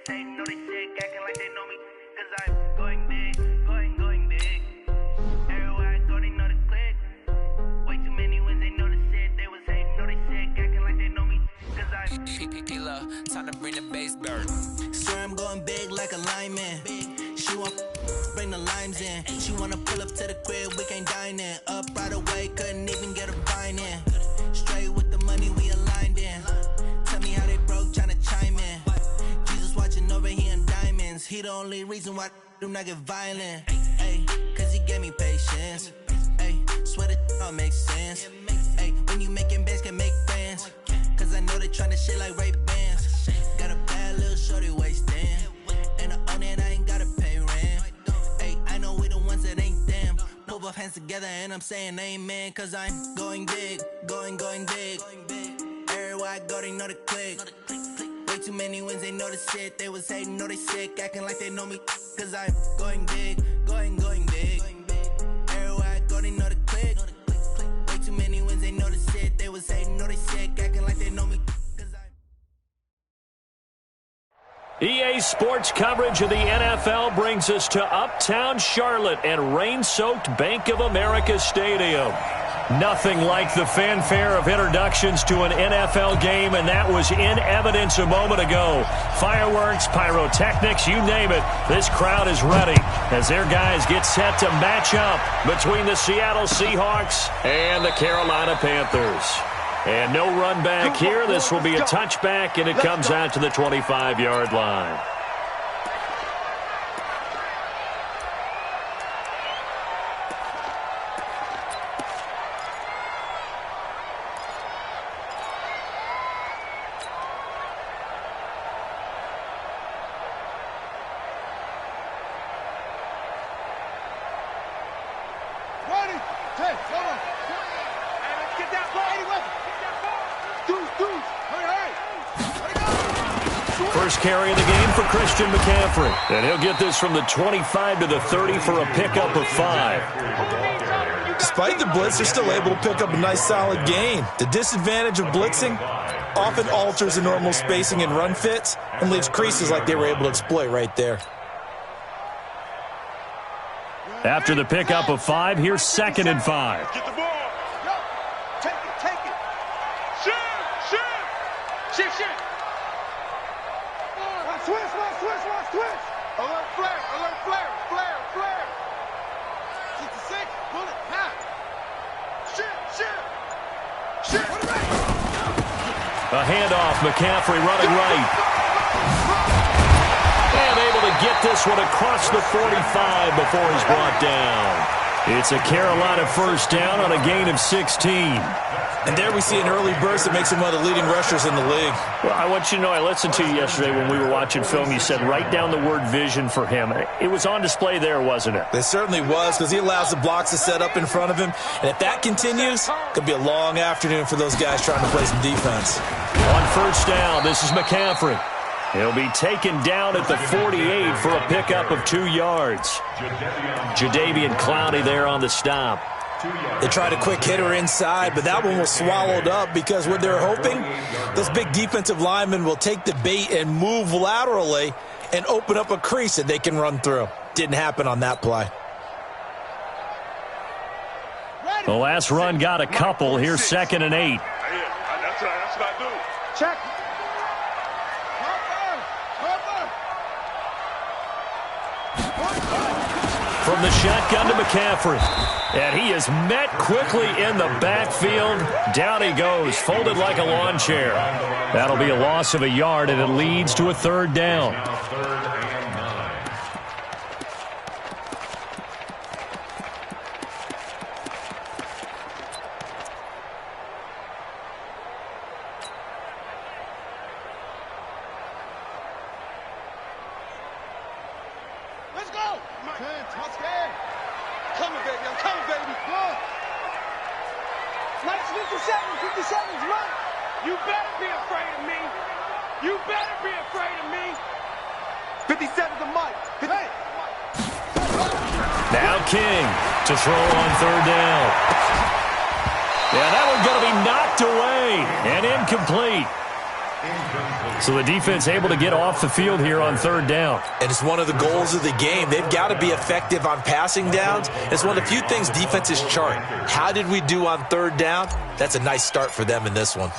hating, know they sick, acting like they know me. Cause I'm going big, going big. Everywhere I go, they know the click. Way too many wins, they know the shit. They was hating, know they sick, acting like they know me. Cause I'm PPP, time to bring the bass bird. Swear I'm going big like a lineman. She want bring the limes in. She wanna pull up to the crib, we can't dine in. Up right away, couldn't even get a vine in. Straight with the money we aligned in. Tell me how they broke, tryna chime in. Jesus watching over here in diamonds. He the only reason why I do not get violent. Ay, cause he gave me patience. Ay, swear that all makes sense. Ay, when you making bands, can make friends. Cause I know they tryna shit like Ray-Bans. Got a bad little shorty wasting. And I own it, I ain't gotta pay rent. Ay, I know we the ones that ain't them. Put both hands together and I'm saying amen. Cause I'm going big, going big. Everywhere I go, they know the click. Way too many wins, they know the shit. They was hating, know they sick, acting like they know me. Cause I'm going big, going big. Everywhere I go, they know the click. Way too many wins, they know the shit. They was hating, know they sick, acting like they know me. EA Sports coverage of the NFL brings us to Uptown Charlotte and rain-soaked Bank of America Stadium. Nothing like the fanfare of introductions to an NFL game, and that was in evidence a moment ago. Fireworks, pyrotechnics, you name it. This crowd is ready as their guys get set to match up between the Seattle Seahawks and the Carolina Panthers. And no run back here. This will be a touchback, and it comes out to the 25-yard line. First carry of the game for Christian McCaffrey. And he'll get this from the 25 to the 30 for a pickup of 5. Despite the blitz, they're still able to pick up a nice solid gain. The disadvantage of blitzing often alters the normal spacing and run fits and leaves creases like they were able to exploit right there. After the pickup of 5, here's 2nd and 5. Get the ball. Take it. Shift. Switch. Alert flare. 66, bullet, pass. Shift. A handoff, McCaffrey running right. And able to get this one across the 45 before he's brought down. It's a Carolina first down on a gain of 16. And there we see an early burst that makes him one of the leading rushers in the league. Well, I want you to know, I listened to you yesterday when we were watching film. You said write down the word vision for him. It was on display there, wasn't it? It certainly was, because he allows the blocks to set up in front of him. And if that continues, it could be a long afternoon for those guys trying to play some defense. On first down, this is McCaffrey. He'll be taken down at the 48 for a pickup of 2 yards. Jadeveon Clowney there on the stop. They tried a quick hitter inside, but that one was swallowed up because what they're hoping, those big defensive linemen will take the bait and move laterally and open up a crease that they can run through. Didn't happen on that play. The last run got a couple. Here's 2nd and 8. That's what I do. Check. From the shotgun to McCaffrey. And he is met quickly in the backfield. Down he goes, folded like a lawn chair. That'll be a loss of a yard, and it leads to a 3rd down. Let's go. I'm coming, baby. Go. Nice 57's right. You better be afraid of me. 57's a Mike. Hey. Now King to throw on 3rd down. Yeah, that one's going to be knocked away and incomplete. So the defense able to get off the field here on third down. And it's one of the goals of the game. They've got to be effective on passing downs. It's one of the few things defenses chart. How did we do on third down? That's a nice start for them in this one.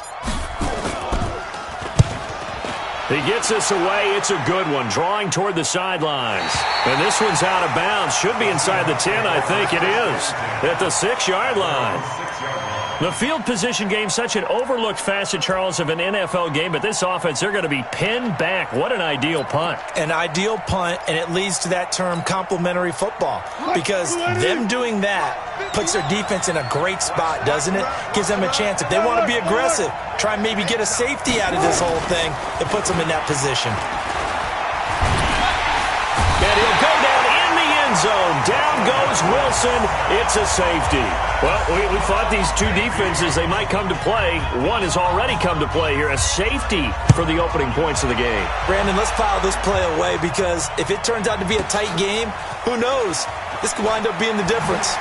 He gets this away. It's a good one, drawing toward the sidelines. And this one's out of bounds. Should be inside the 10, I think it is, at the 6-yard line. The field position game, such an overlooked facet, Charles, of an NFL game, but this offense, they're going to be pinned back. What an ideal punt. An ideal punt, and it leads to that term complementary football, because them doing that puts their defense in a great spot, doesn't it? Gives them a chance. If they want to be aggressive, try and maybe get a safety out of this whole thing, it puts them in that position. And he'll go down in the end zone. Down goes Wilson. It's a safety. Well, we thought these two defenses, they might come to play. One has already come to play here. A safety for the opening points of the game. Brandon, let's file this play away, because if it turns out to be a tight game, who knows? This could wind up being the difference.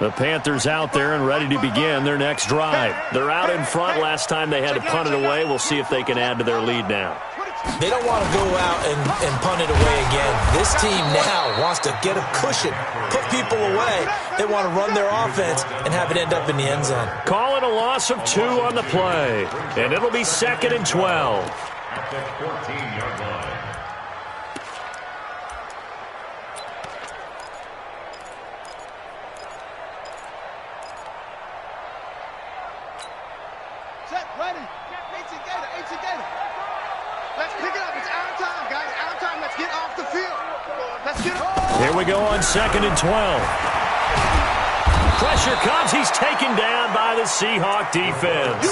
The Panthers out there and ready to begin their next drive. They're out in front. Last time they had to punt it away. We'll see if they can add to their lead now. They don't want to go out and punt it away again. This team now wants to get a cushion, put people away. They want to run their offense and have it end up in the end zone. Call it a loss of 2 on the play, and it'll be 2nd and 12. At the 14-yard line. Here we go on 2nd and 12. Pressure comes. He's taken down by the Seahawk defense.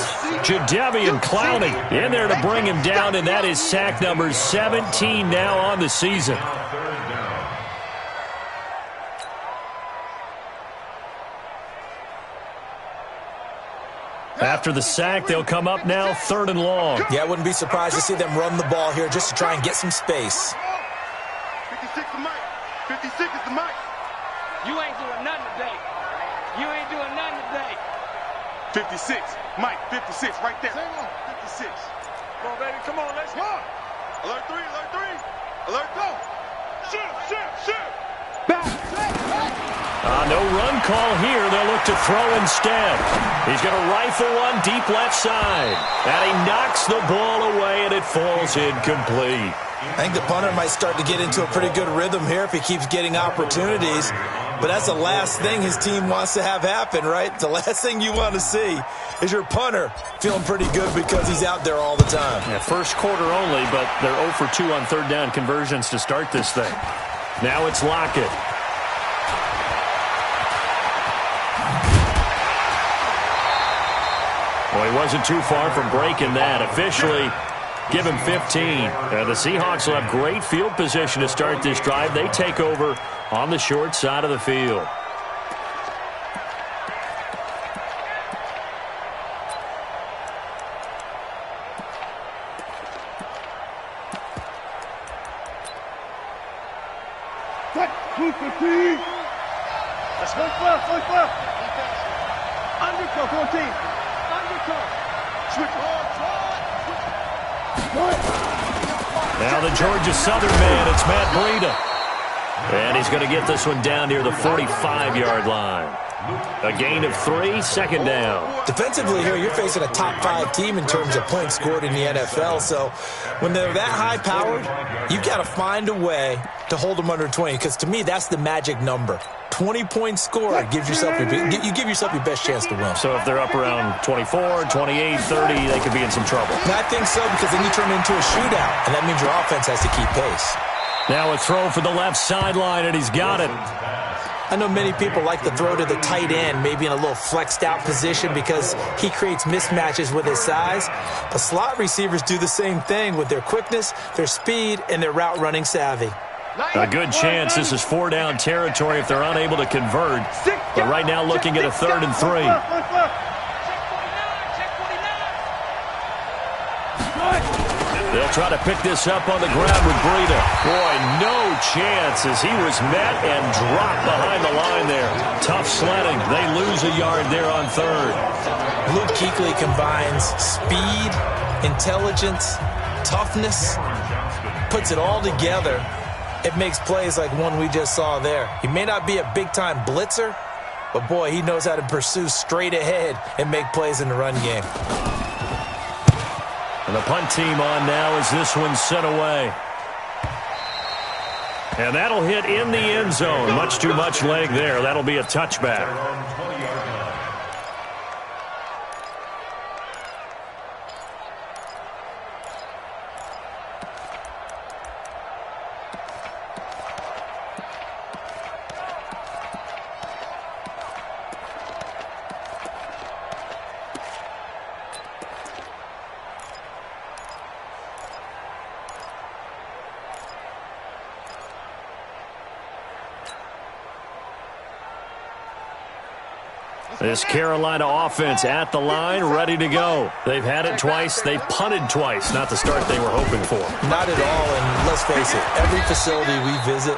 Jadeveon Clowney in there to bring him down, and that is sack number 17 now on the season. After the sack, they'll come up now 3rd and long. Yeah, I wouldn't be surprised to see them run the ball here just to try and get some space. 56 is Mike. 56 is the Mike. You ain't doing nothing today. You ain't doing nothing today. 56. Mike, 56 right there. 56. Come on, baby. Come on, let's go. Alert 3, alert 3. Alert go. Shoot. Back. No run call here. They'll look to throw instead. He's going to rifle one deep left side. And he knocks the ball away, and it falls incomplete. I think the punter might start to get into a pretty good rhythm here if he keeps getting opportunities. But that's the last thing his team wants to have happen, right? The last thing you want to see is your punter feeling pretty good because he's out there all the time. Yeah, first quarter only, but they're 0 for 2 on third down conversions to start this thing. Now it's Lockett. Well, he wasn't too far from breaking that. Officially, give him 15. The Seahawks will have great field position to start this drive. They take over on the short side of the field. Let's go left. Undercut 14. Undercut. Switch. Now the Georgia Southern man, it's Matt Breida. And he's going to get this one down near the 45-yard line. A gain of 3, 2nd down. Defensively here, you're facing a top 5 team in terms of points scored in the NFL. So when they're that high-powered, you've got to find a way to hold them under 20. Because to me, that's the magic number. 20 points scored gives yourself you give yourself your best chance to win. So if they're up around 24, 28, 30, they could be in some trouble. And I think so, because then you turn it into a shootout, and that means your offense has to keep pace. Now a throw for the left sideline, and he's got it. I know many people like to throw to the tight end, maybe in a little flexed out position because he creates mismatches with his size. But slot receivers do the same thing with their quickness, their speed, and their route running savvy. A good chance this is 4 down territory if they're unable to convert. But right now looking at a 3rd and 3. They'll try to pick this up on the ground with Breida. Boy, no chance as he was met and dropped behind the line there. Tough sledding. They lose a yard there on 3rd. Luke Kuechly combines speed, intelligence, toughness, puts it all together. It makes plays like one we just saw there. He may not be a big-time blitzer, but boy, he knows how to pursue straight ahead and make plays in the run game. And the punt team on now as this one's sent away. And that'll hit in the end zone. Much too much leg there. That'll be a touchback. This Carolina offense at the line, ready to go. They've had it twice. They've punted twice. Not the start they were hoping for. Not at all, and let's face it, every facility we visit,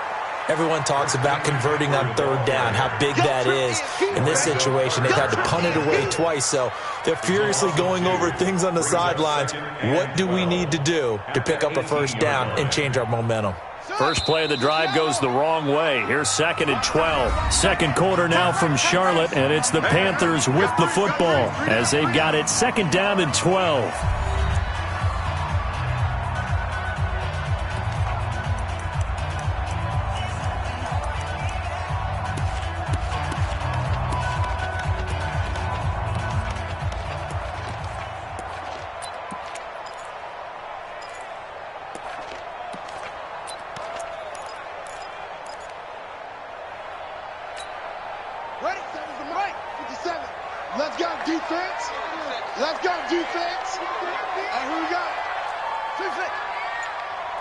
everyone talks about converting on 3rd down, how big that is. In this situation, they've had to punt it away twice, so they're furiously going over things on the sidelines. What do we need to do to pick up a 1st down and change our momentum? First play of the drive goes the wrong way. Here's 2nd and 12. Second quarter now from Charlotte, and it's the Panthers with the football as they've got it 2nd down and 12. Let's go, defense. Let's go, defense. And who we got?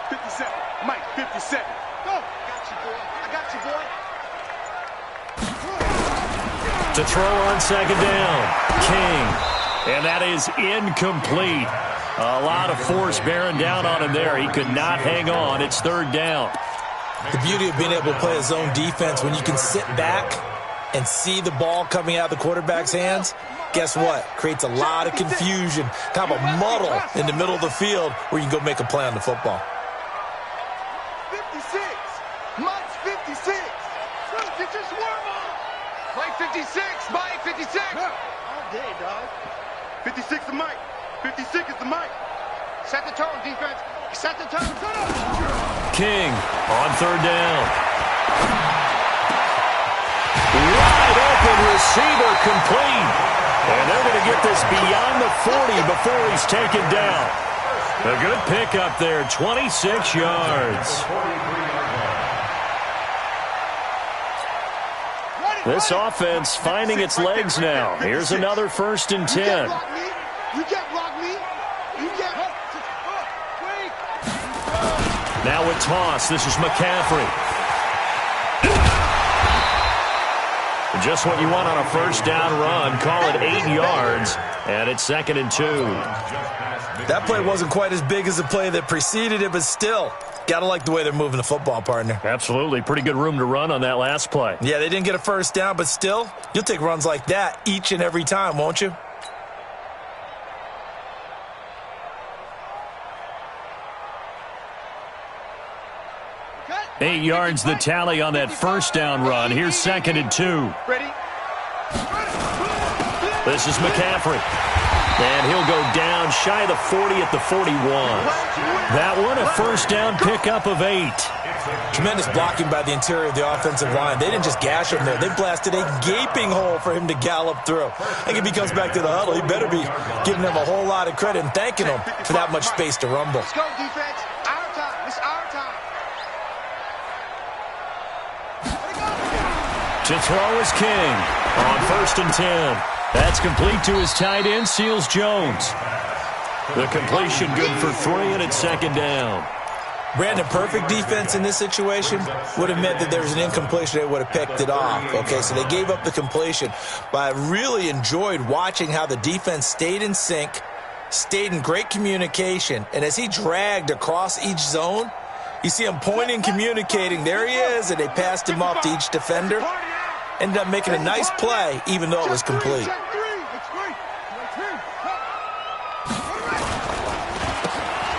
57. Mike, 57. Go. Got you, boy. I got you, boy. To throw on 2nd down, King. And that is incomplete. A lot of force bearing down on him there. He could not hang on. It's 3rd down. The beauty of being able to play a zone defense when you can sit back and see the ball coming out of the quarterback's hands, guess what? Creates a lot of confusion, kind of a muddle in the middle of the field where you can go make a play on the football. 56. Mike's 56. Get your swarm on. Mike 56. Mike 56. All day, dog. 56 to Mike. 56 is to Mike. Set the tone, defense. Set the tone. King on 3rd down. Wide open receiver complete. And they're going to get this beyond the 40 before he's taken down. A good pickup there, 26 yards. This offense finding its legs now. Here's another 1st and 10. You can't block me. You can't. Now with toss, this is McCaffrey. Just what you want on a 1st down run. Call it 8 yards, and it's 2nd and 2. That play wasn't quite as big as the play that preceded it, but still, got to like the way they're moving the football, partner. Absolutely. Pretty good room to run on that last play. Yeah, they didn't get a 1st down, but still, you'll take runs like that each and every time, won't you? Okay. 8 yards the tally on that 1st down run. Here's 2nd and 2. Ready? This is McCaffrey. And he'll go down shy of the 40 at the 41. That one a 1st down pickup of 8. Tremendous blocking by the interior of the offensive line. They didn't just gash him there. They blasted a gaping hole for him to gallop through. I think if he comes back to the huddle, he better be giving them a whole lot of credit and thanking them for that much space to rumble. Let's go, defense. Our time. It's our time. To throw is King on 1st and 10. That's complete to his tight end, Seals Jones. The completion good for 3, and it's 2nd down. Brandon, perfect defense in this situation would have meant that there was an incompletion. They would have picked it off. Okay, so they gave up the completion. But I really enjoyed watching how the defense stayed in sync, stayed in great communication. And as he dragged across each zone, you see him pointing, communicating. There he is, and they passed him off to each defender. Ended up making a nice play, even though it was complete.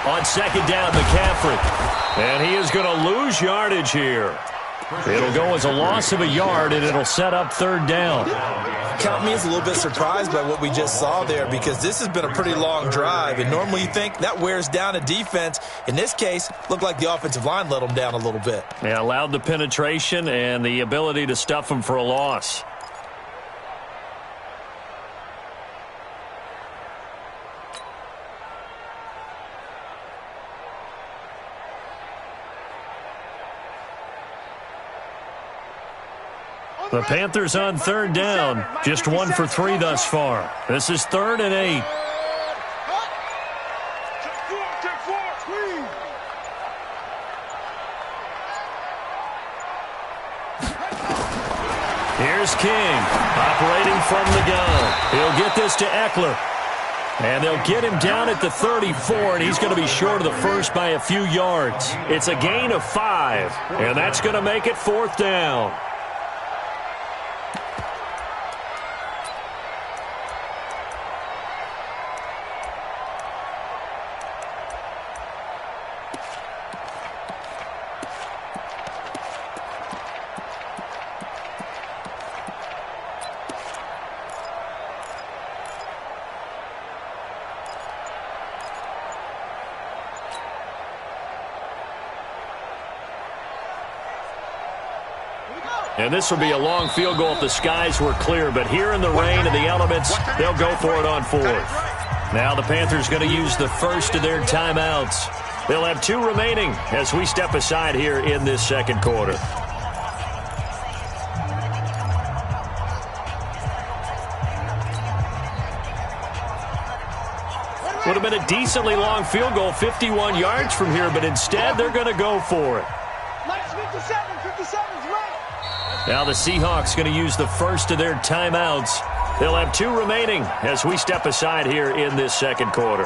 On second down, McCaffrey. And he is going to lose yardage here. It'll go as a loss of a yard, and it'll set up third down. Count me as a little bit surprised by what we just saw there, because this has been a pretty long drive, and normally you think that wears down a defense. In this case, looked like the offensive line let them down a little bit. Yeah, allowed the penetration and the ability to stuff them for a loss. The Panthers on third down, just 1 for 3 thus far. This is 3rd and 8. Here's King, operating from the gun. He'll get this to Eckler. And they'll get him down at the 34, and he's going to be short of the first by a few yards. It's a gain of 5, and that's going to make it 4th down. And this will be a long field goal if the skies were clear. But here in the rain and the elements, they'll go for it on 4th. Now the Panthers going to use the first of their timeouts. They'll have 2 remaining as we step aside here in this second quarter. Would have been a decently long field goal, 51 yards from here, but instead they're going to go for it. Now the Seahawks going to use the first of their timeouts. They'll have 2 remaining as we step aside here in this second quarter.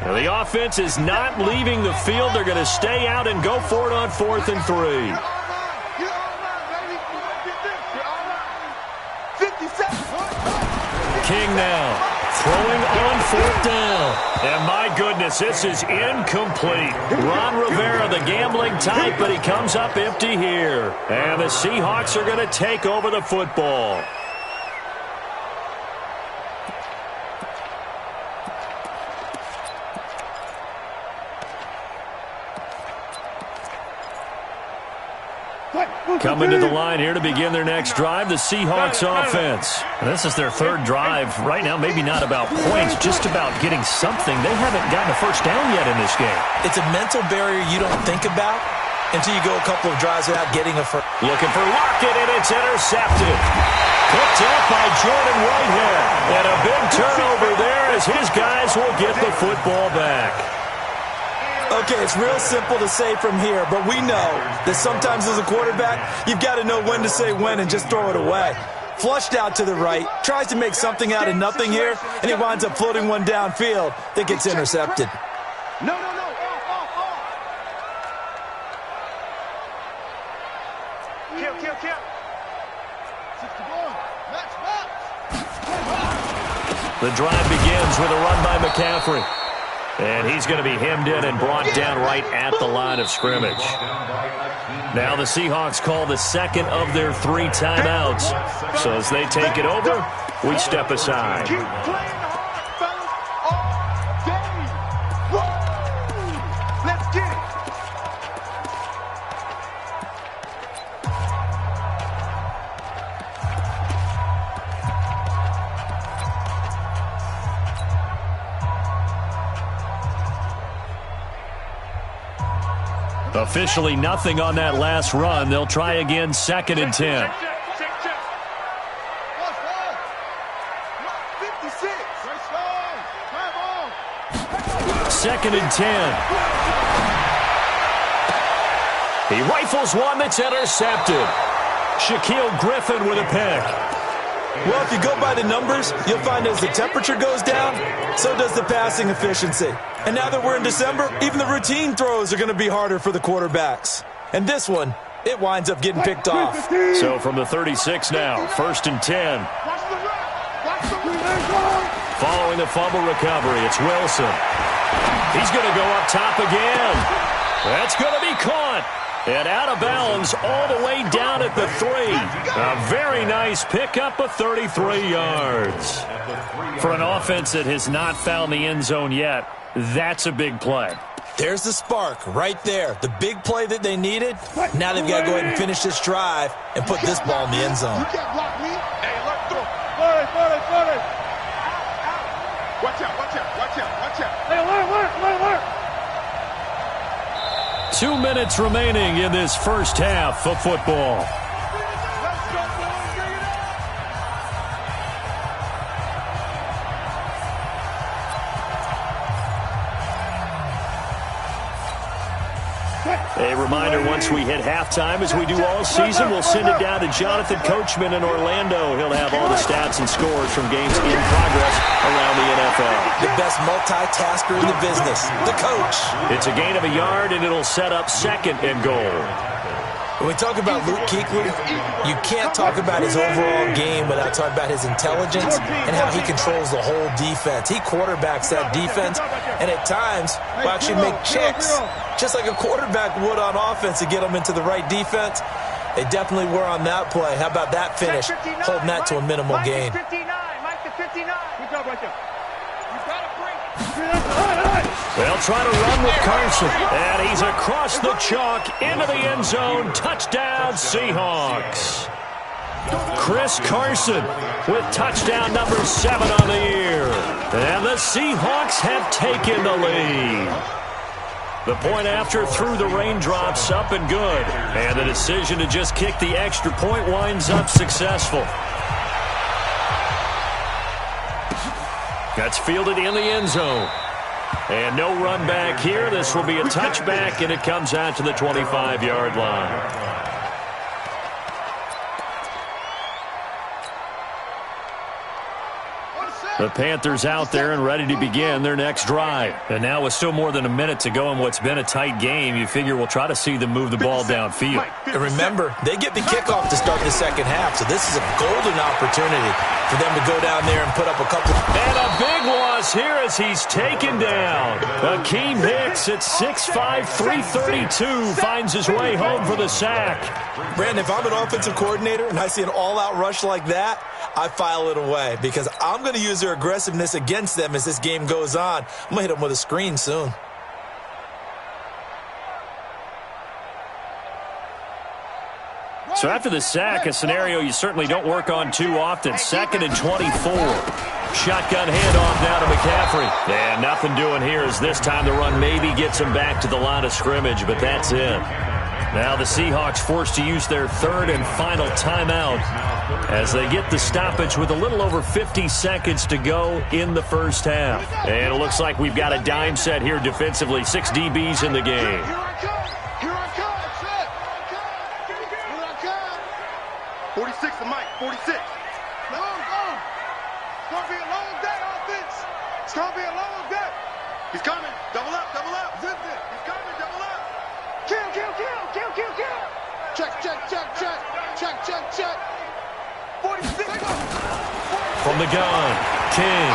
Now the offense is not leaving the field. They're going to stay out and go for it on 4th and 3. King now throwing on 4th down. And my goodness, this is incomplete. Ron Rivera, the gambling type, but he comes up empty here. And the Seahawks are going to take over the football. Coming to the line here to begin their next drive, the Seahawks offense. And this is their 3rd drive. Right now, maybe not about points, just about getting something. They haven't gotten a first down yet in this game. It's a mental barrier you don't think about until you go a couple of drives without getting a first. Looking for Lockett, and it's intercepted. Picked up by Jordan Whitehead. And a big turnover there as his guys will get the football back. Okay, it's real simple to say from here, but we know that sometimes as a quarterback, you've got to know when to say when and just throw it away. Flushed out to the right, tries to make something out of nothing here, and he winds up floating one downfield that gets intercepted. No. Kill. The drive begins with a run by McCaffrey. And he's going to be hemmed in and brought down right at the line of scrimmage. Now the Seahawks call the second of their 3 timeouts. So as they take it over, we step aside. Keep playing hard, fellas, all day. Woo! Let's get it. Officially nothing on that last run. They'll try again, 2nd and 10. Second and 10. He rifles one that's intercepted. Shaquille Griffin with a pick. Well, if you go by the numbers, you'll find as the temperature goes down, so does the passing efficiency. And now that we're in December, even the routine throws are going to be harder for the quarterbacks. And this one, it winds up getting picked off. So from the 36 now, 1st and 10. Following the fumble recovery, it's Wilson. He's going to go up top again. That's going to be caught. And out of bounds all the way down at the 3. A very nice pickup of 33 yards. For an offense that has not found the end zone yet, that's a big play. There's the spark right there. The big play that they needed. Now they've got to go ahead and finish this drive and put this ball in the end zone. You can't block me. Hey, look, throw. Watch out. Hey, alert. 2 minutes remaining in this first half of football. A reminder, once we hit halftime, as we do all season, we'll send it down to Jonathan Coachman in Orlando. He'll have all the stats and scores from games in progress around the NFL. The best multitasker in the business, the coach. It's a gain of a yard, and it'll set up 2nd and goal. When we talk about Luke Kuechly, you can't talk about his overall game without talking about his intelligence and how he controls the whole defense. He quarterbacks that defense, and at times will actually make checks, just like a quarterback would on offense to get them into the right defense. They definitely were on that play. How about that finish, holding that to a minimal gain. Mike the 59. Good job right there. You got to break. They'll try to run with Carson, and he's across the chalk into the end zone. Touchdown, Seahawks. Chris Carson with touchdown number 7 on the year. And the Seahawks have taken the lead. The point after threw the raindrops up and good. And the decision to just kick the extra point winds up successful. That's fielded in the end zone. And no run back here. This will be a touchback, and it comes out to the 25-yard line. The Panthers out there and ready to begin their next drive. And now with still more than a minute to go in what's been a tight game, you figure we'll try to see them move the ball downfield. And remember, they get the kickoff to start the second half, so this is a golden opportunity for them to go down there and put up a couple. And a big loss here as he's taken down. Akeem Hicks at 6'5", 332 finds his way home for the sack. Brandon, if I'm an offensive coordinator and I see an all-out rush like that, I file it away because I'm going to use their aggressiveness against them as this game goes on. I'm going to hit them with a screen soon. So after the sack, a scenario you certainly don't work on too often. 2nd and 24. Shotgun handoff now to McCaffrey. And nothing doing here as this time the run maybe gets him back to the line of scrimmage, but that's it. Now the Seahawks forced to use their 3rd and final timeout as they get the stoppage with a little over 50 seconds to go in the first half. And it looks like we've got a dime set here defensively. 6 DBs in the game. 46 to Mike, 46. Go. It's going to be a long day, offense. It's going to be a long day. He's coming. Double up. Zip it. He's coming. Double up. Kill. Check. 46. From the gun, King.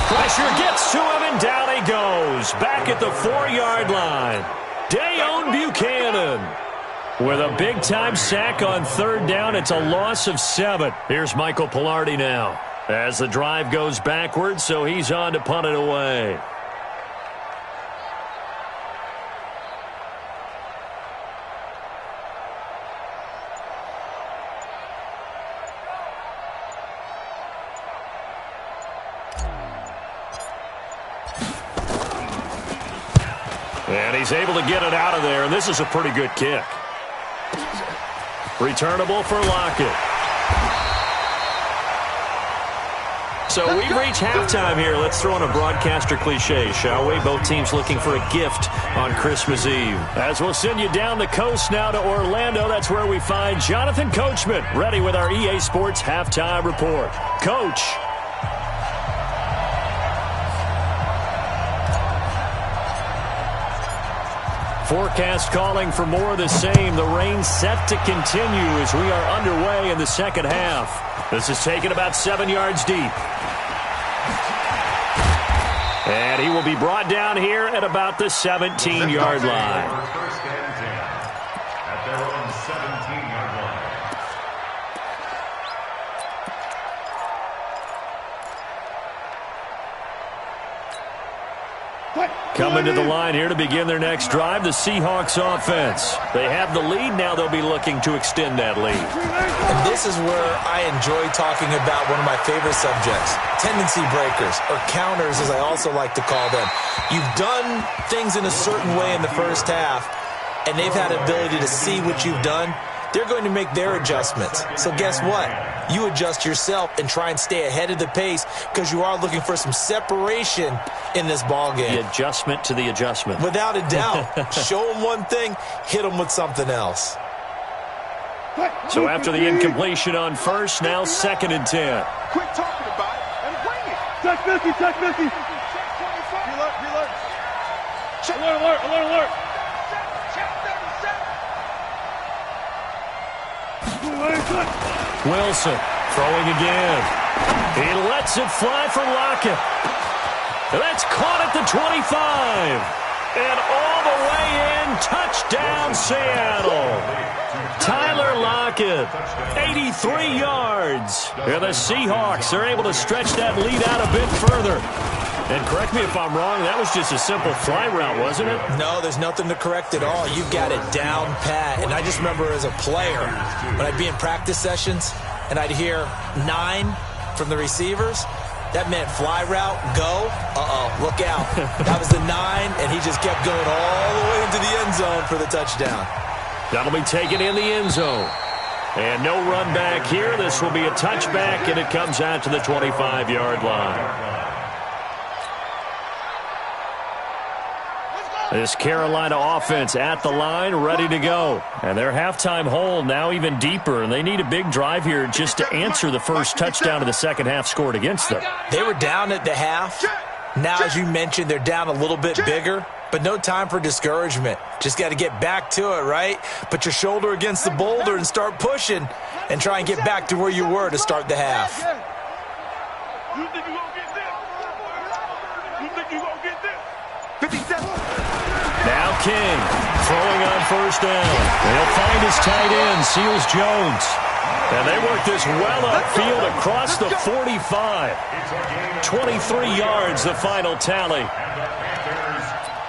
Pressure gets to him, and down he goes. Back at the 4-yard line. Dayon Buchanan with a big-time sack on 3rd down. It's a loss of 7. Here's Michael Pilardi now as the drive goes backwards, so he's on to punt it away. And he's able to get it out of there, and this is a pretty good kick. Returnable for Lockett. So we reach halftime here. Let's throw in a broadcaster cliche, shall we? Both teams looking for a gift on Christmas Eve. As we'll send you down the coast now to Orlando, that's where we find Jonathan Coachman, ready with our EA Sports halftime report. Coach. Forecast calling for more of the same. The rain set to continue as we are underway in the second half. This is taken about 7 yards deep. And he will be brought down here at about the 17-yard line. First and 10 at their own 17-yard line. Coming to the line here to begin their next drive, the Seahawks offense. They have the lead. Now they'll be looking to extend that lead. And this is where I enjoy talking about one of my favorite subjects, tendency breakers, or counters as I also like to call them. You've done things in a certain way in the first half, and they've had the ability to see what you've done. They're going to make their adjustments. So guess what? You adjust yourself and try and stay ahead of the pace because you are looking for some separation in this ball game. The adjustment to the adjustment. Without a doubt. Show them one thing, hit them with something else. So after the incompletion on first, now 2nd and 10. Quit talking about it and bring it. Check 50, check 50. Check 25. Reload, reload. Check. Alert, alert, alert, alert. Check 37. Wilson throwing again. He lets it fly for Lockett. That's caught at the 25. And all the way in, touchdown Seattle. Tyler Lockett, 83 yards. And the Seahawks are able to stretch that lead out a bit further. And correct me if I'm wrong, that was just a simple fly route, wasn't it? No, there's nothing to correct at all. You've got it down pat. And I just remember as a player, when I'd be in practice sessions and I'd hear 9 from the receivers, that meant fly route, go, look out. That was the 9, and he just kept going all the way into the end zone for the touchdown. That'll be taken in the end zone. And no run back here. This will be a touchback, and it comes out to the 25-yard line. This Carolina offense at the line, ready to go. And their halftime hole now even deeper, and they need a big drive here just to answer the first touchdown of the second half scored against them. They were down at the half. Now, as you mentioned, they're down a little bit bigger, but no time for discouragement. Just got to get back to it, right? Put your shoulder against the boulder and start pushing and try and get back to where you were to start the half. You think you're going to get this? You think you're going to get this? 57. Now King throwing on first down. They'll find his tight end, Seals Jones. And they work this well upfield across the 45. 23 yards, the final tally.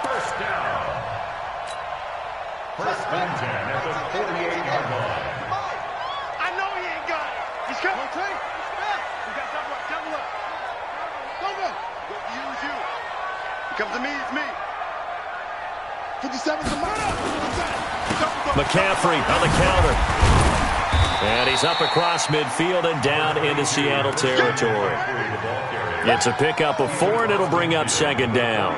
First down. First and 10 at the 48-yard line. I know he ain't got it. He's coming. We got double up, double up. Go. You is you. It comes to me, it's me. 57's a murder. McCaffrey on the counter. And he's up across midfield and down into Seattle territory. It's a pickup of 4, and it'll bring up 2nd down.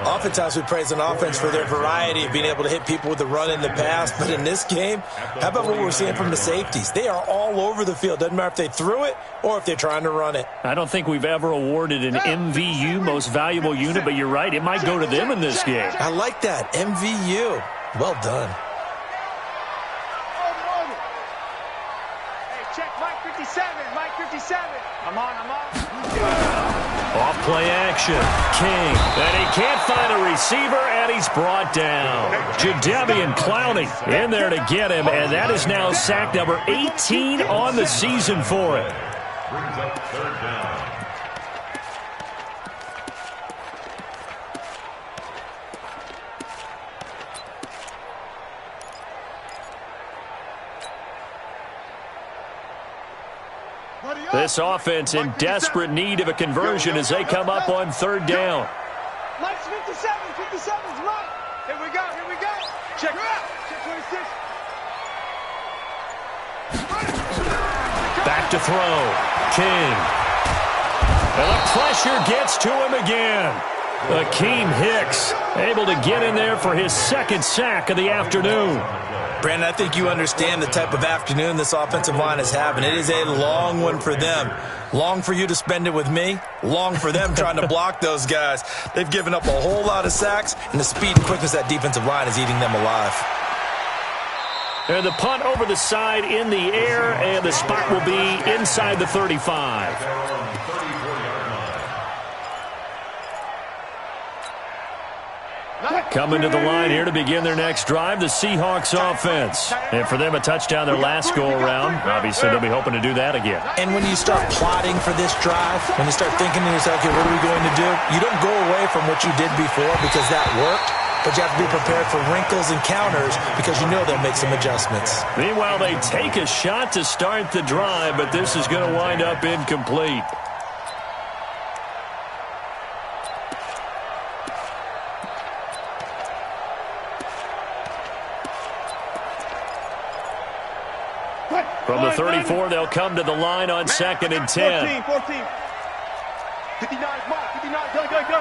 Oftentimes we praise an offense for their variety of being able to hit people with the run in the pass. But in this game, how about what we're seeing from the safeties? They are all over the field. Doesn't matter if they threw it or if they're trying to run it. I don't think we've ever awarded an MVU, most valuable unit, but you're right. It might go to them in this game. I like that. MVU. Well done. Hey, check Mike 57. Mike 57. I'm on. Off play action. King. And he can't find a receiver, and he's brought down. Jadeveon Clowney in there to get him, and that is now sack number 18 on the season for it. Brings up 3rd down. This offense in desperate need of a conversion as they come up on 3rd down. Mike's 57. 57's Mike. Hey, Back to throw. King. And the pressure gets to him again. Akeem Hicks able to get in there for his second sack of the afternoon. Brandon, I think you understand the type of afternoon this offensive line is having. It is a long one for them. Long for you to spend it with me. Long for them trying to block those guys. They've given up a whole lot of sacks, and the speed and quickness of that defensive line is eating them alive. And the punt over the side in the air, and the spot will be inside the 35. Coming to the line here to begin their next drive, the Seahawks offense. And for them, a touchdown their last go-around. Obviously, they'll be hoping to do that again. And when you start plotting for this drive, when you start thinking to yourself, okay, what are we going to do? You don't go away from what you did before because that worked. But you have to be prepared for wrinkles and counters because you know they'll make some adjustments. Meanwhile, they take a shot to start the drive, but this is going to wind up incomplete. From the 34, they'll come to the line on 2nd and 10. 14. 59, mark, 59, go. 59.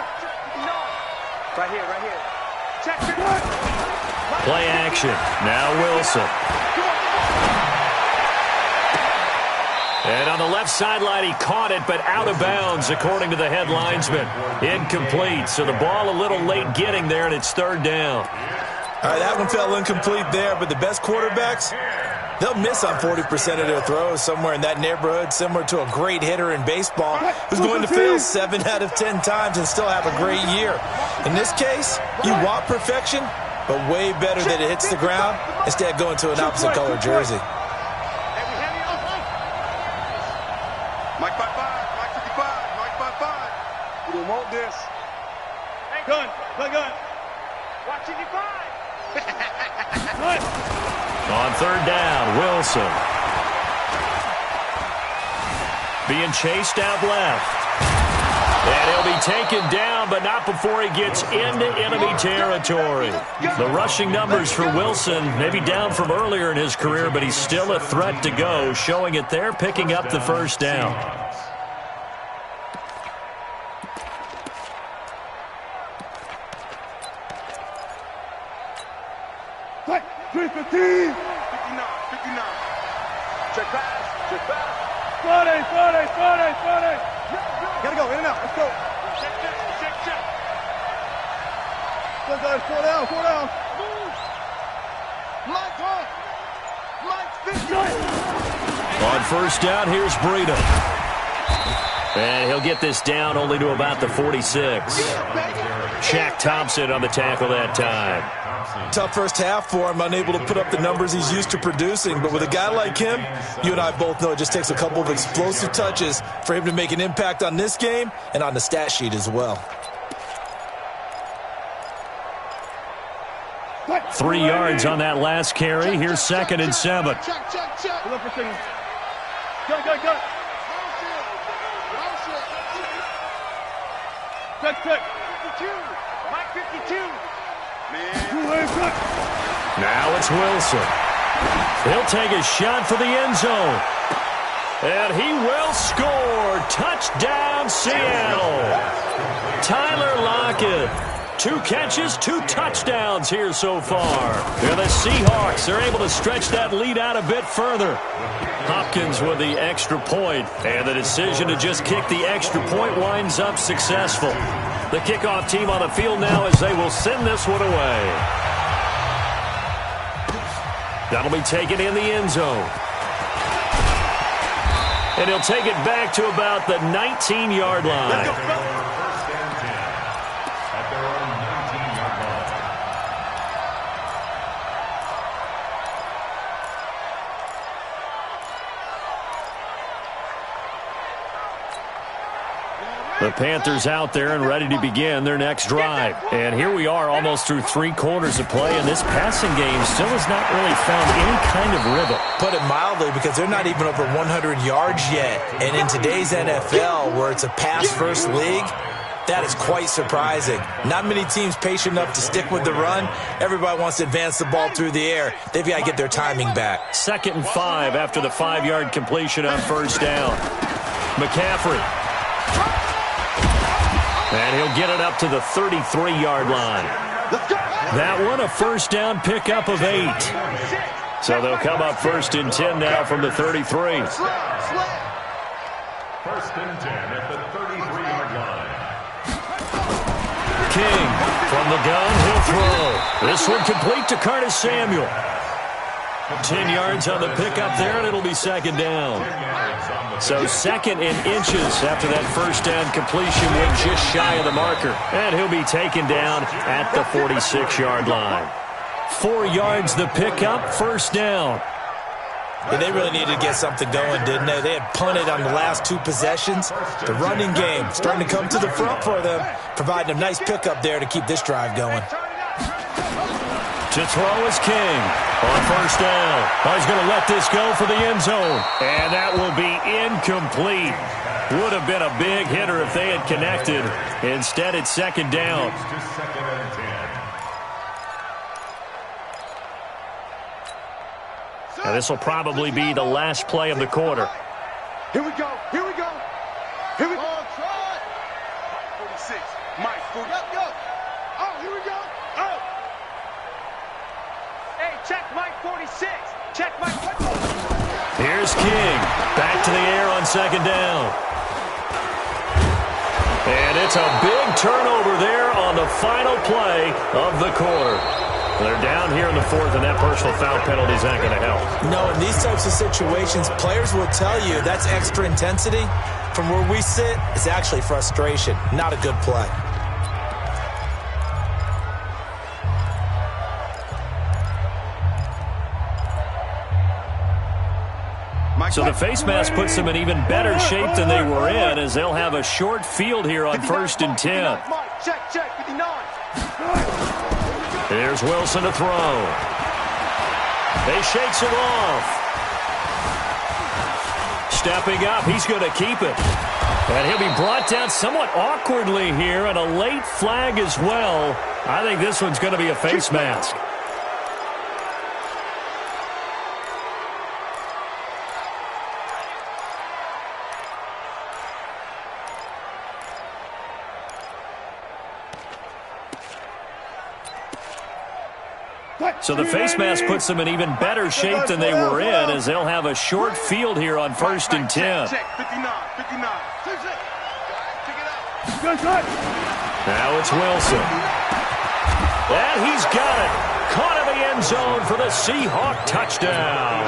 Right here. Check. Play action. Now Wilson. And on the left sideline, he caught it, but out of bounds, according to the head linesman. Incomplete, so the ball a little late getting there, and it's 3rd down. All right, that one fell incomplete there, but the best quarterbacks, they'll miss on 40% of their throws somewhere in that neighborhood, similar to a great hitter in baseball who's going to fail 7 out of 10 times and still have a great year. In this case, you want perfection, but way better that it hits the ground instead of going to an opposite color jersey. Mike 55, Mike 55, Mike 55. We don't want this. Hey, Gun. watch 55. On 3rd down, Wilson. Being chased out left. And he'll be taken down, but not before he gets into enemy territory. The rushing numbers for Wilson, maybe down from earlier in his career, but he's still a threat to go, showing it there, picking up the 1st down. Check 315. 59. Check pass. 40. Gotta go, in and out. Let's go. Check. Go, guys. 4 down. Mike 50. On 1st down, here's Breida. And he'll get this down only to about the 46. Shaq Thompson on the tackle that time. Tough first half for him, unable to put up the numbers he's used to producing. But with a guy like him, you and I both know it just takes a couple of explosive touches for him to make an impact on this game and on the stat sheet as well. 3 yards on that last carry. Here's 2nd and 7. Check. Look for signal. Go. Check. 52. Mike 52. Now it's Wilson. He'll take a shot for the end zone. And he will score. Touchdown, Seattle. Tyler Lockett. 2 catches, 2 touchdowns here so far. And the Seahawks are able to stretch that lead out a bit further. Hopkins with the extra point, and the decision to just kick the extra point winds up successful. The kickoff team on the field now as they will send this one away. That'll be taken in the end zone. And he'll take it back to about the 19-yard line. The Panthers out there and ready to begin their next drive. And here we are almost through 3 quarters of play, and this passing game still has not really found any kind of rhythm. Put it mildly, because they're not even over 100 yards yet. And in today's NFL, where it's a pass-first league, That is quite surprising. Not many teams patient enough to stick with the run. Everybody wants to advance the ball through the air. They've got to get their timing back. 2nd and 5 after the 5-yard completion on first down. McCaffrey. And he'll get it up to the 33-yard line. That one a first down pickup of 8. So they'll come up 1st and 10 now from the 33. 1st and 10 at the 33-yard line. King from the gun, he'll throw. This one complete to Curtis Samuel. 10 yards on the pickup there, and it'll be 2nd down. So 2nd in inches after that first down completion went just shy of the marker. And he'll be taken down at the 46-yard line. 4 yards the pickup, 1st down. Yeah, they really needed to get something going, didn't they? They had punted on the last 2 possessions. The running game starting to come to the front for them, providing a nice pickup there to keep this drive going. To throw is King on first down. He's going to let this go for the end zone. And that will be incomplete. Would have been a big hitter if they had connected. Instead, it's 2nd down. Now, this will probably be the last play of the quarter. Here we go. Here we go. Here we go. 46. Mike, 40. Go. Oh, here we go. Oh. Hey, check Mike 46. Check Mike 46. Here's King. Back to the air on 2nd down. And it's a big turnover there on the final play of the quarter. They're down here in the 4th, and that personal foul penalty is not going to help. No, in these types of situations, players will tell you that's extra intensity. From where we sit, it's actually frustration, not a good play. So the face mask puts them in even better shape than they were in, as they'll have a short field here on 1st and 10. Check, 59. Here's Wilson to throw. He shakes it off. Stepping up, he's going to keep it. And he'll be brought down somewhat awkwardly here, and a late flag as well. I think this one's going to be a face mask. So the face mask puts them in even better shape than they were in, as they'll have a short field here on 1st and 10. Check, 59. Now it's Wilson. And he's got it. Caught in the end zone for the Seahawk touchdown.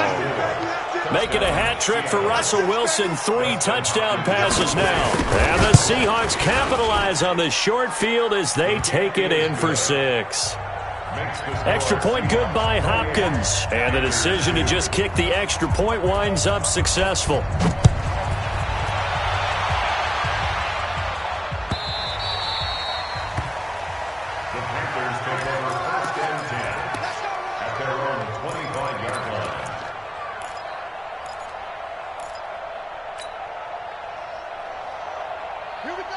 Making a hat trick for Russell Wilson. 3 touchdown passes now. And the Seahawks capitalize on the short field as they take it in for 6. Extra point good by Hopkins. And the decision to just kick the extra point winds up successful. The Panthers take over 1st and 10 at their own 25-yard line.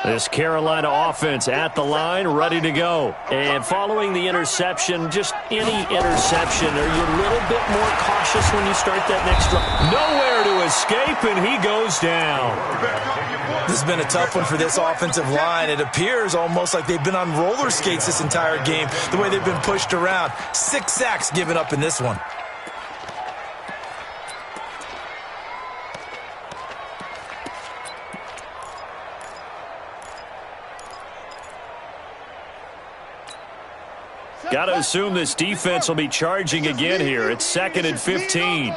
This Carolina offense at the line, ready to go. And following the interception, just any interception, are you a little bit more cautious when you start that next drive? Nowhere to escape, and he goes down. This has been a tough one for this offensive line. It appears almost like they've been on roller skates this entire game, the way they've been pushed around. 6 sacks given up in this one. Got to assume this defense will be charging again here. It's 2nd and 15.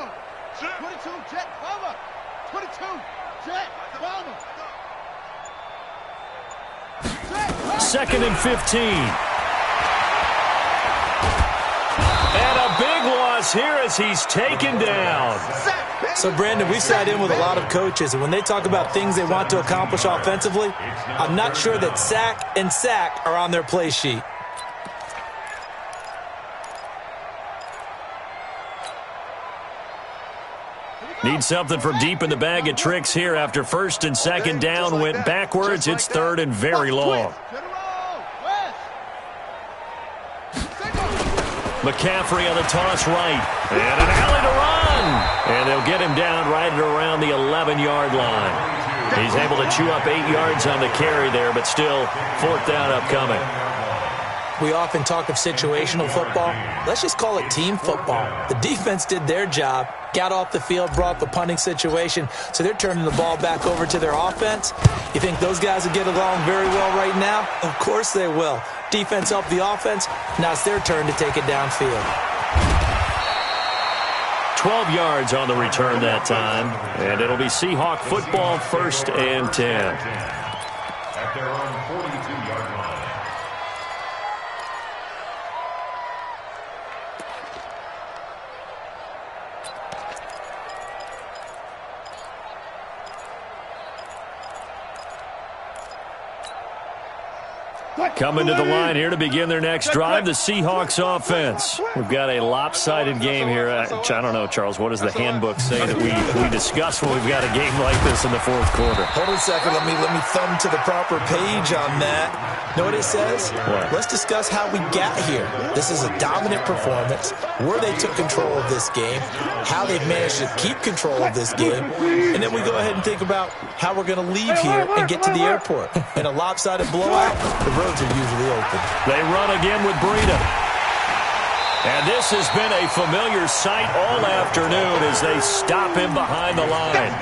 2nd and 15. And a big loss here as he's taken down. So, Brandon, we've sat in with a lot of coaches, and when they talk about things they want to accomplish offensively, I'm not sure that sack and sack are on their play sheet. Need something from deep in the bag of tricks here after first and second down went backwards. It's third and very long. McCaffrey on the toss right. And an alley to run. And they'll get him down right around the 11-yard line. He's able to chew up 8 yards on the carry there, but still fourth down upcoming. We often talk of situational football. Let's just call it team football. The defense did their job, got off the field, brought up a punting situation, so they're turning the ball back over to their offense. You think those guys will get along very well right now? Of course they will. Defense helped the offense. Now it's their turn to take it downfield. 12 yards on the return that time, and it'll be Seahawk football, 1st and 10. At their own 42-yard line. Coming to the line here to begin their next drive, the Seahawks offense. We've got a lopsided game here. I don't know, Charles, what does the handbook say that we discuss when we've got a game like this in the fourth quarter? Hold on a second. Let me thumb to the proper page on that. Know what it says? What? Let's discuss how we got here. This is a dominant performance, where they took control of this game, how they've managed to keep control of this game, and then we go ahead and think about how we're going to leave here and get to the airport. In a lopsided blowout, the roads are usually open. They run again with Breida. And this has been a familiar sight all afternoon as they stop him behind the line.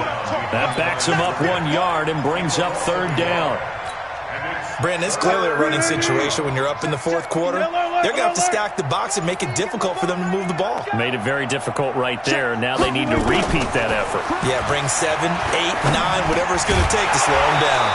That backs him up 1 yard and brings up third down. Brandon, it's clearly a running situation when you're up in the fourth quarter. They're going to have to stack the box and make it difficult for them to move the ball. Made it very difficult right there. Now they need to repeat that effort. Yeah, bring 7, 8, 9, whatever it's going to take to slow them down.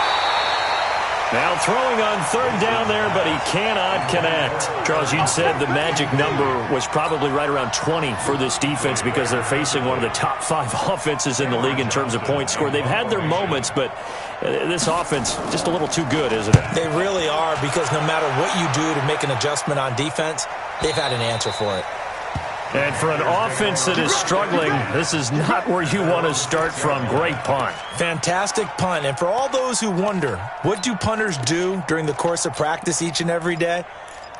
Now throwing on third down there, but he cannot connect. Charles, you'd said the magic number was probably right around 20 for this defense because they're facing one of the top 5 offenses in the league in terms of points scored. They've had their moments, but this offense just a little too good, isn't it? They really are, because no matter what you do to make an adjustment on defense, they've had an answer for it. And for an offense that is struggling, this is not where you want to start from. Great punt. Fantastic punt. And for all those who wonder, what do punters do during the course of practice each and every day?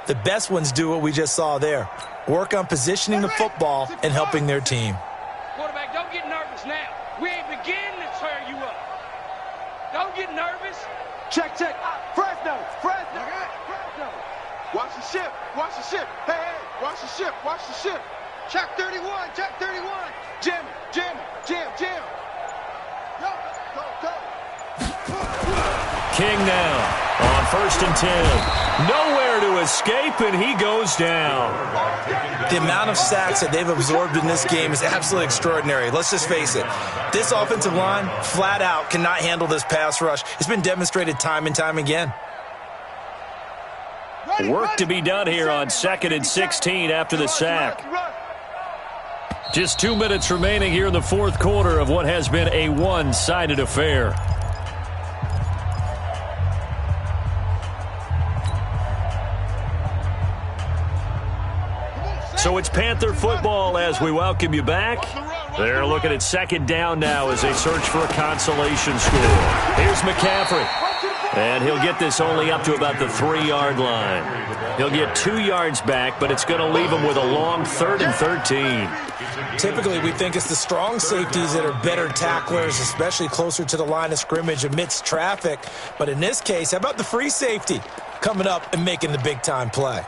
The best ones do what we just saw there. Work on positioning the football and helping their team. Quarterback, don't get nervous now. We ain't beginning to tear you up. Don't get nervous. Check. Fresno. Watch the ship. Hey, watch the ship. Check 31. Jam. Go. King now on 1st and 10. Nowhere to escape, and he goes down. The amount of sacks that they've absorbed in this game is absolutely extraordinary. Let's just face it. This offensive line, flat out, cannot handle this pass rush. It's been demonstrated time and time again. Work to be done here on 2nd and 16 after the sack. Just 2 minutes remaining here in the fourth quarter of what has been a one-sided affair. So it's Panther football as we welcome you back. They're looking at 2nd down now as they search for a consolation score. Here's McCaffrey. And he'll get this only up to about the 3-yard line. He'll get 2 yards back, but it's going to leave him with a long 3rd and 13. Typically, we think it's the strong safeties that are better tacklers, especially closer to the line of scrimmage amidst traffic. But in this case, how about the free safety coming up and making the big-time play?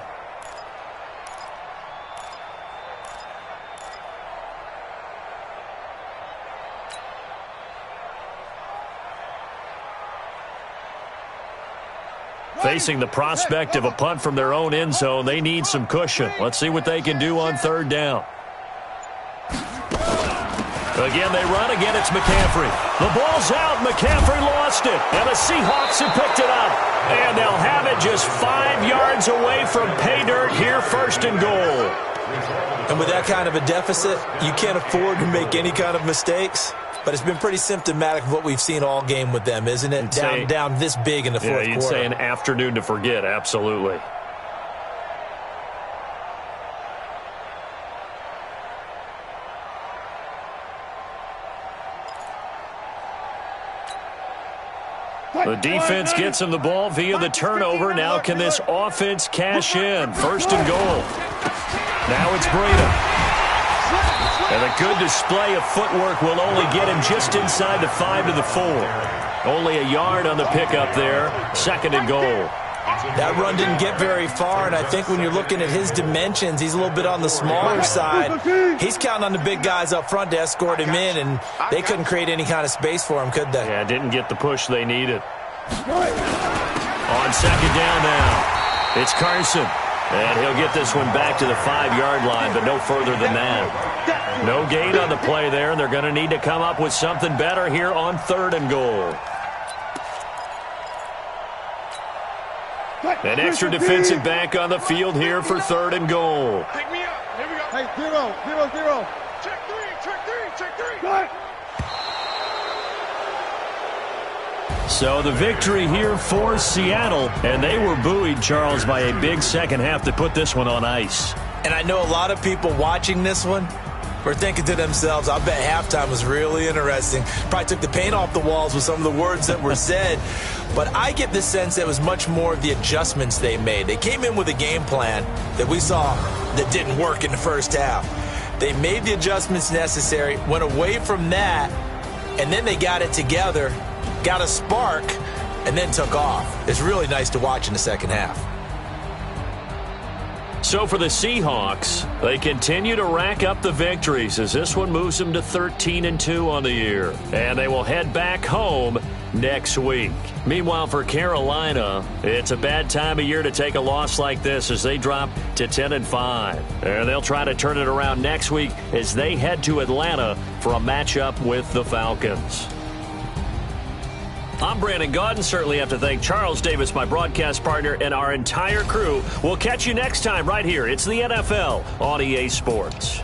Facing the prospect of a punt from their own end zone, they need some cushion. Let's see what they can do on 3rd down. Again, they run. Again, it's McCaffrey. The ball's out. McCaffrey lost it. And the Seahawks have picked it up. And they'll have it just 5 yards away from pay dirt here, 1st and goal. And with that kind of a deficit, you can't afford to make any kind of mistakes. But it's been pretty symptomatic of what we've seen all game with them, isn't it? Down this big in the fourth quarter. Yeah, you'd say an afternoon to forget, absolutely. The defense gets him the ball via the turnover. Now can this offense cash in? First and goal. Now it's Breida. And a good display of footwork will only get him just inside the 5 to the 4. Only a yard on the pickup there. Second and goal. That run didn't get very far, and I think when you're looking at his dimensions, he's a little bit on the smaller side. He's counting on the big guys up front to escort him in, and they couldn't create any kind of space for him, could they? Yeah, didn't get the push they needed. On second down now, it's Carson. And he'll get this one back to the 5-yard line, but no further than that. No gain on the play there, and they're going to need to come up with something better here on third and goal. An extra defensive back on the field here for third and goal. Pick me up. Here we go. Hey, 0-0-0. Check three. Good. So the victory here for Seattle, and they were buoyed, Charles, by a big second half to put this one on ice. And I know a lot of people watching this one were thinking to themselves, I bet halftime was really interesting. Probably took the paint off the walls with some of the words that were said. But I get the sense that it was much more of the adjustments they made. They came in with a game plan that we saw that didn't work in the first half. They made the adjustments necessary, went away from that, and then they got it together, got a spark, and then took off. It's really nice to watch in the second half. So for the Seahawks, they continue to rack up the victories as this one moves them to 13-2 on the year. And they will head back home next week. Meanwhile, for Carolina, it's a bad time of year to take a loss like this as they drop to 10-5. And they'll try to turn it around next week as they head to Atlanta for a matchup with the Falcons. I'm Brandon Gaudin. Certainly have to thank Charles Davis, my broadcast partner, and our entire crew. We'll catch you next time right here. It's the NFL on EA Sports.